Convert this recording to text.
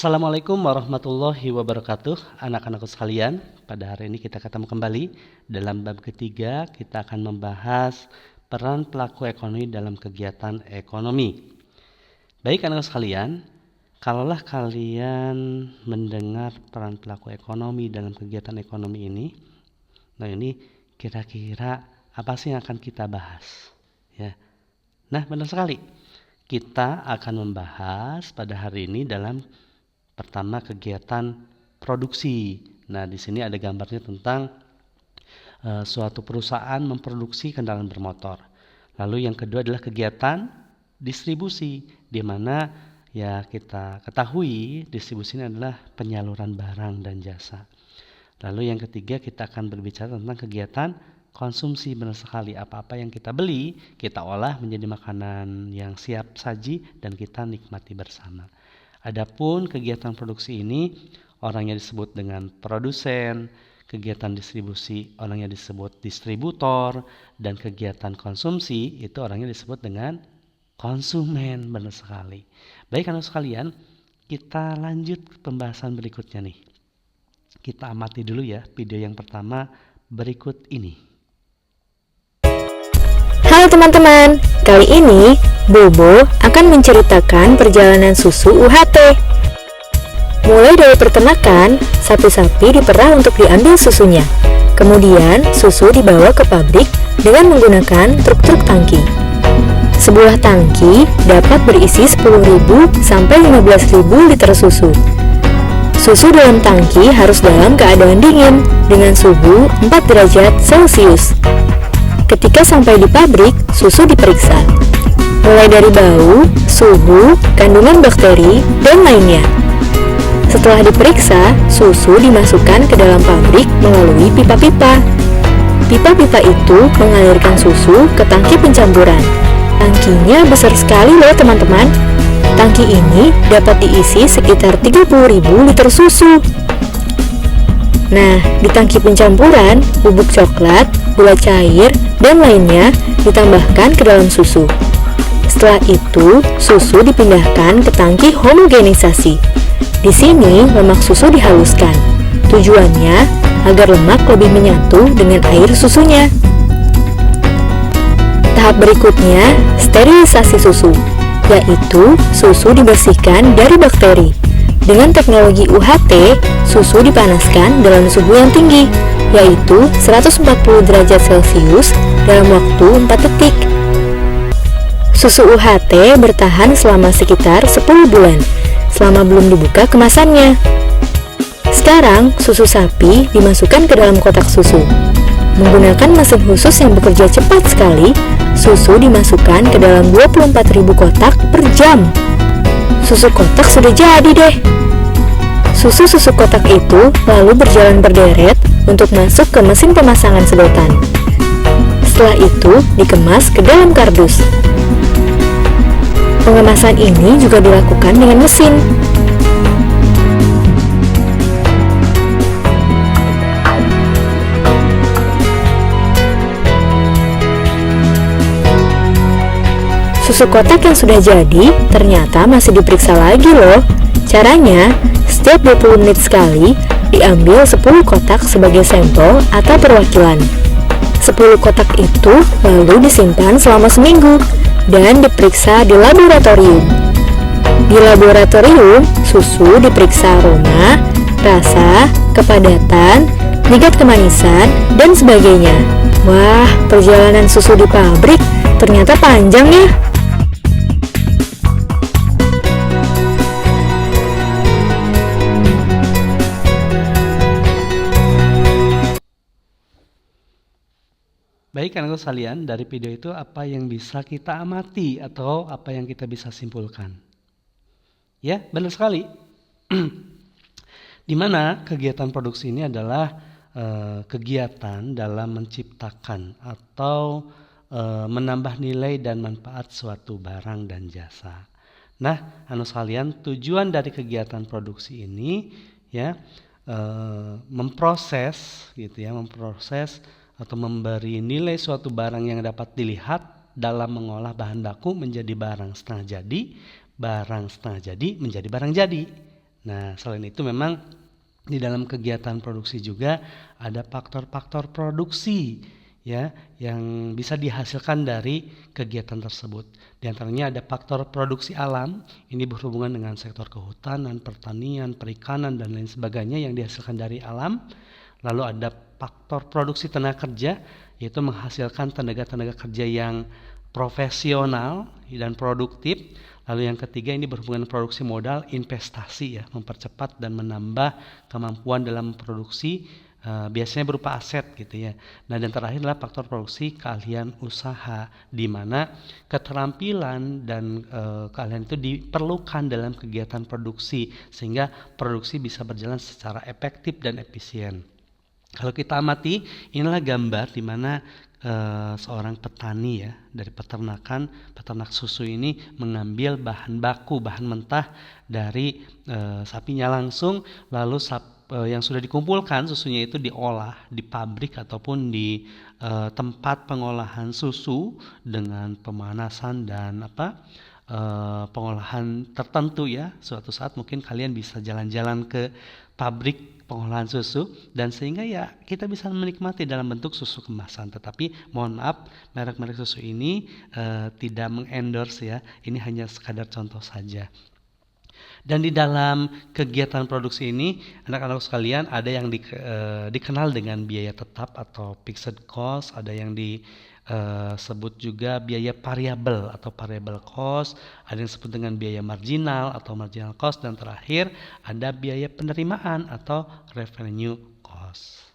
Assalamualaikum warahmatullahi wabarakatuh, anak-anakku sekalian. Pada hari ini kita ketemu kembali. Dalam bab ketiga, kita akan membahas peran pelaku ekonomi dalam kegiatan ekonomi. Baik anak-anak sekalian, kalaulah kalian mendengar peran pelaku ekonomi dalam kegiatan ekonomi ini, nah ini kira-kira apa sih yang akan kita bahas? Ya. Nah, benar sekali. Kita akan membahas pada hari ini dalam pertama kegiatan produksi. Nah, di sini ada gambarnya tentang suatu perusahaan memproduksi kendaraan bermotor. Lalu yang kedua adalah kegiatan distribusi, di mana ya kita ketahui distribusi ini adalah penyaluran barang dan jasa. Lalu yang ketiga kita akan berbicara tentang kegiatan konsumsi. Benar sekali, apa-apa yang kita beli, kita olah menjadi makanan yang siap saji dan kita nikmati bersama. Adapun kegiatan produksi ini orangnya disebut dengan produsen, kegiatan distribusi orangnya disebut distributor, dan kegiatan konsumsi itu orangnya disebut dengan konsumen. Benar sekali. Baik anak sekalian, kita lanjut ke pembahasan berikutnya nih. Kita amati dulu ya video yang pertama berikut ini. Halo teman-teman, kali ini Bobo akan menceritakan perjalanan susu UHT. Mulai dari peternakan, sapi-sapi diperah untuk diambil susunya. Kemudian susu dibawa ke pabrik dengan menggunakan truk-truk tangki. Sebuah tangki dapat berisi 10.000 sampai 15.000 liter susu. Susu dalam tangki harus dalam keadaan dingin dengan suhu 4 derajat Celcius. Ketika sampai di pabrik, susu diperiksa, mulai dari bau, suhu, kandungan bakteri, dan lainnya. Setelah diperiksa, susu dimasukkan ke dalam pabrik melalui pipa-pipa. Pipa-pipa itu mengalirkan susu ke tangki pencampuran. Tangkinya besar sekali loh teman-teman. Tangki ini dapat diisi sekitar 30.000 liter susu. Nah, di tangki pencampuran, bubuk coklat, gula cair, dan lainnya ditambahkan ke dalam susu. Setelah itu, susu dipindahkan ke tangki homogenisasi. Di sini, lemak susu dihaluskan. Tujuannya agar lemak lebih menyatu dengan air susunya. Tahap berikutnya, sterilisasi susu, yaitu susu dibersihkan dari bakteri. Dengan teknologi UHT, susu dipanaskan dalam suhu yang tinggi, yaitu 140 derajat Celcius dalam waktu 4 detik. Susu UHT bertahan selama sekitar 10 bulan, selama belum dibuka kemasannya. Sekarang, susu sapi dimasukkan ke dalam kotak susu. Menggunakan mesin khusus yang bekerja cepat sekali, susu dimasukkan ke dalam 24.000 kotak per jam. Susu kotak sudah jadi deh. Susu-susu kotak itu lalu berjalan berderet untuk masuk ke mesin pemasangan sedotan. Setelah itu dikemas ke dalam kardus. Pengemasan ini juga dilakukan dengan mesin. Susu kotak yang sudah jadi ternyata masih diperiksa lagi loh. Caranya, setiap 20 menit sekali diambil 10 kotak sebagai sampel atau perwakilan. 10 kotak itu lalu disimpan selama seminggu dan diperiksa di laboratorium. Di laboratorium, susu diperiksa aroma, rasa, kepadatan, tingkat kemanisan, dan sebagainya. Wah, perjalanan susu di pabrik ternyata panjang ya. Baik anak-anak sekalian, dari video itu apa yang bisa kita amati atau apa yang kita bisa simpulkan? Ya, benar sekali. Di mana kegiatan produksi ini adalah kegiatan dalam menciptakan atau menambah nilai dan manfaat suatu barang dan jasa. Nah, anak sekalian, tujuan dari kegiatan produksi ini ya memproses atau memberi nilai suatu barang yang dapat dilihat dalam mengolah bahan baku menjadi barang setengah jadi menjadi barang jadi. Nah, selain itu memang di dalam kegiatan produksi juga ada faktor-faktor produksi ya yang bisa dihasilkan dari kegiatan tersebut. Di antaranya ada faktor produksi alam, ini berhubungan dengan sektor kehutanan, pertanian, perikanan dan lain sebagainya yang dihasilkan dari alam. Lalu ada faktor produksi tenaga kerja, yaitu menghasilkan tenaga-tenaga kerja yang profesional dan produktif. Lalu yang ketiga ini berhubungan produksi modal, investasi ya, mempercepat dan menambah kemampuan dalam produksi, biasanya berupa aset gitu ya. Nah, dan terakhir adalah faktor produksi keahlian usaha, di mana keterampilan dan keahlian itu diperlukan dalam kegiatan produksi sehingga produksi bisa berjalan secara efektif dan efisien. Kalau kita amati, inilah gambar di mana seorang petani ya dari peternak susu ini mengambil bahan baku, bahan mentah dari sapinya langsung, lalu yang sudah dikumpulkan susunya itu diolah di pabrik ataupun di tempat pengolahan susu dengan pemanasan dan pengolahan tertentu ya. Suatu saat mungkin kalian bisa jalan-jalan ke pabrik pengolahan susu dan sehingga ya kita bisa menikmati dalam bentuk susu kemasan. Tetapi mohon maaf, merek-merek susu ini tidak mengendorse ya. Ini hanya sekadar contoh saja. Dan di dalam kegiatan produksi ini, anak-anak sekalian, ada yang dikenal dengan biaya tetap atau fixed cost, ada yang disebut juga biaya variabel atau variable cost, ada yang disebut dengan biaya marginal atau marginal cost, dan terakhir ada biaya penerimaan atau revenue cost.